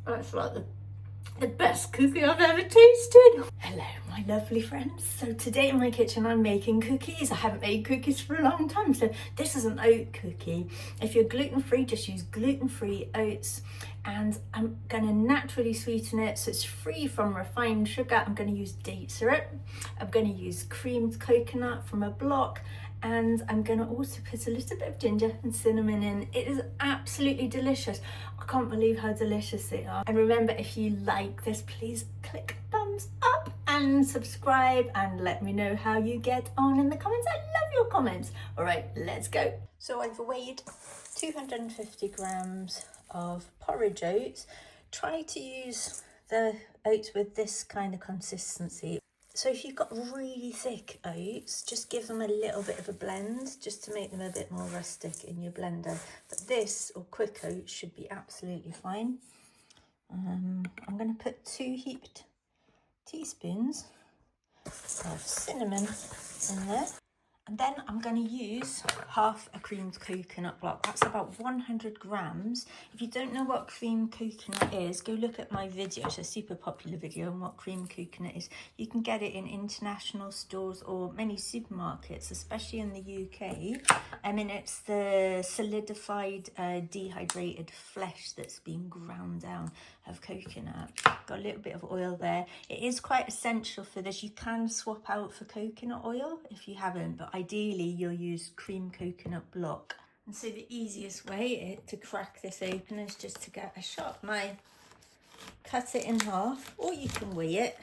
That's like the best cookie I've ever tasted. Hello, my lovely friends. So today in my kitchen, I'm making cookies. I haven't made cookies for a long time. So this is an oat cookie. If you're gluten-free, just use gluten-free oats. And I'm gonna naturally sweeten it so it's free from refined sugar. I'm gonna use date syrup. I'm gonna use creamed coconut from a block. And I'm gonna also put a little bit of ginger and cinnamon in. It is absolutely delicious. I can't believe how delicious they are. And remember, if you like this, please click thumbs up and subscribe and let me know how you get on in the comments. I love your comments. All right, let's go. So I've weighed 250 grams of porridge oats. Try to use the oats with this kind of consistency. So if you've got really thick oats, just give them a little bit of a blend just to make them a bit more rustic in your blender. But this or quick oats should be absolutely fine. I'm going to put 2 heaped teaspoons of cinnamon in there. And then I'm going to use half a creamed coconut block. That's about 100 grams. If you don't know what creamed coconut is, go look at my video. It's a super popular video on what creamed coconut is. You can get it in international stores or many supermarkets, especially in the UK. I mean, it's the solidified, dehydrated flesh that's been ground down of coconut. Got a little bit of oil there. It is quite essential for this. You can swap out for coconut oil if you haven't, but ideally you'll use cream coconut block. And so the easiest way to crack this open is just to get a sharp knife, cut it in half, or you can weigh it.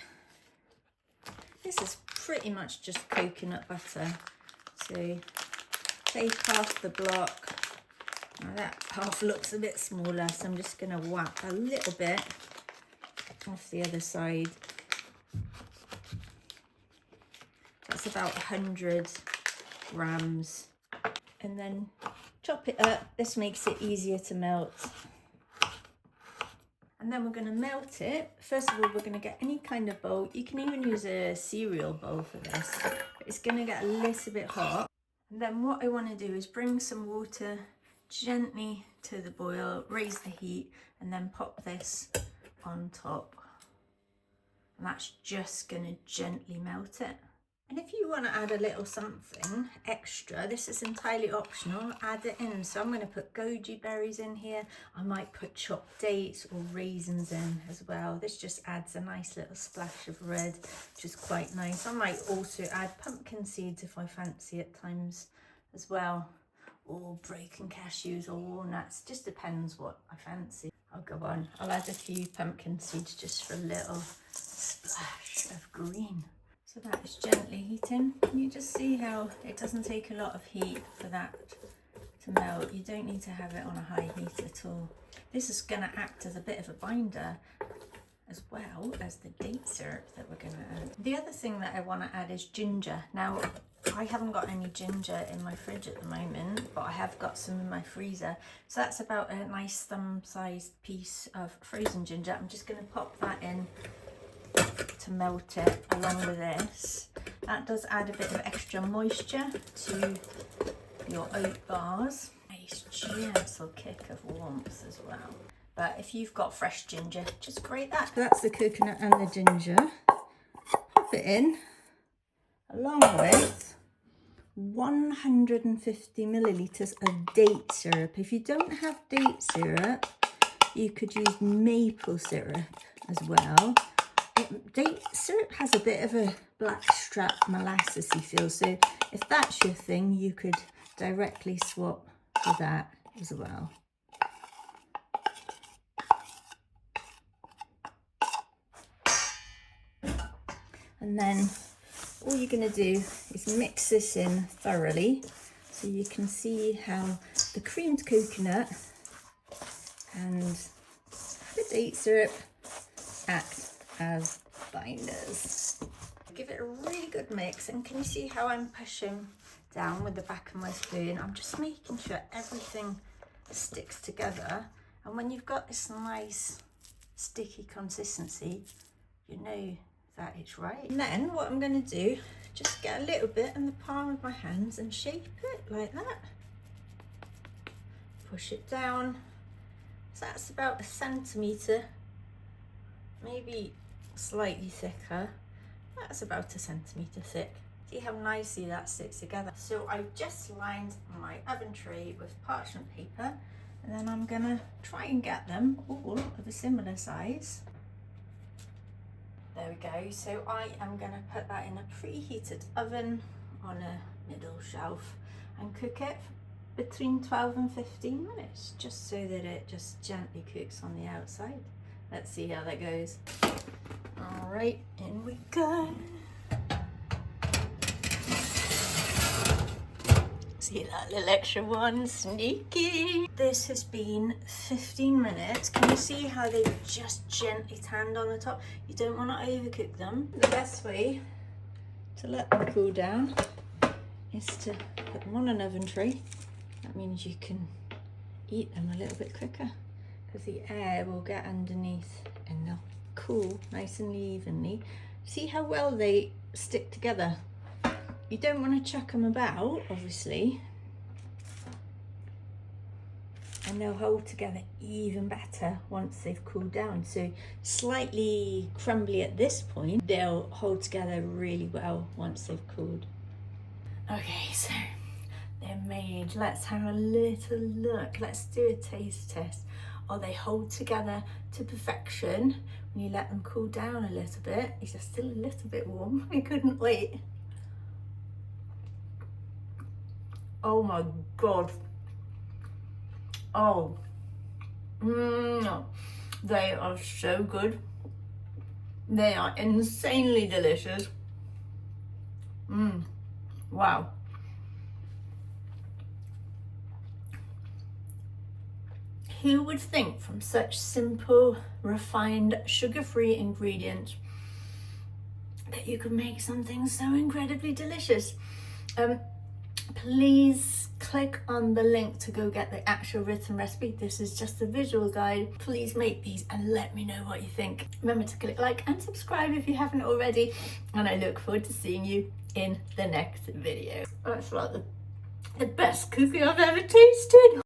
This is pretty much just coconut butter. So take half the block. Now that half looks a bit smaller, so I'm just going to whack a little bit off the other side. That's about 100 grams. And then chop it up. This makes it easier to melt. And then we're going to melt it. First of all, we're going to get any kind of bowl. You can even use a cereal bowl for this. But it's going to get a little bit hot. And then what I want to do is bring some water gently to the boil, raise the heat, and then pop this on top. And that's just going to gently melt it. And if you want to add a little something extra, this is entirely optional, add it in. So I'm going to put goji berries in here. I might put chopped dates or raisins in as well. This just adds a nice little splash of red, which is quite nice. I might also add pumpkin seeds if I fancy at times as well, or broken cashews or walnuts. Just depends what I fancy. I'll go on. I'll add a few pumpkin seeds just for a little splash of green. So that is gently heating. Can you just see how it doesn't take a lot of heat for that to melt? You don't need to have it on a high heat at all. This is going to act as a bit of a binder as well as the date syrup that we're going to add. The other thing that I want to add is ginger. Now, I haven't got any ginger in my fridge at the moment, but I have got some in my freezer. So that's about a nice thumb-sized piece of frozen ginger. I'm just going to pop that in to melt it along with this. That does add a bit of extra moisture to your oat bars. Nice gentle kick of warmth as well. But if you've got fresh ginger, just grate that. That's the coconut and the ginger. Pop it in along with 150 millilitres of date syrup. If you don't have date syrup, you could use maple syrup as well. Date syrup has a bit of a blackstrap molassesy feel, so if that's your thing, you could directly swap for that as well. And then all you're going to do is mix this in thoroughly so you can see how the creamed coconut and the date syrup act as binders. Give it a really good mix, and can you see how I'm pushing down with the back of my spoon? I'm just making sure everything sticks together, and when you've got this nice sticky consistency, you know that it's right. And then what I'm going to do, just get a little bit in the palm of my hands and shape it like that. Push it down. So that's about 1 centimetre maybe slightly thicker. That's about 1 centimetre thick. See how nicely that sticks together. So I've just lined my oven tray with parchment paper, and then I'm gonna try and get them all of a similar size. There we go. So I am gonna put that in a preheated oven on a middle shelf and cook it between 12 and 15 minutes, just so that it just gently cooks on the outside. Let's see how that goes. All right, in we go. See that little extra one, sneaky. This has been 15 minutes. Can you see how they've just gently tanned on the top? You don't want to overcook them. The best way to let them cool down is to put them on an oven tray. That means you can eat them a little bit quicker because the air will get underneath and they'll cool nice and evenly. See how well they stick together? You don't want to chuck them about, obviously, and they'll hold together even better once they've cooled down. So slightly crumbly at this point, they'll hold together really well once they've cooled. Okay, so they're made. Let's have a little look. Let's do a taste test. Oh, they hold together to perfection when you let them cool down a little bit. These are still a little bit warm. I couldn't wait. Oh my God. Oh, they are so good. They are insanely delicious. Wow. Who would think from such simple, refined, sugar-free ingredients that you could make something so incredibly delicious? Please click on the link to go get the actual written recipe. This is just a visual guide. Please make these and let me know what you think. Remember to click like and subscribe if you haven't already, and I look forward to seeing you in the next video. That's like the best cookie I've ever tasted.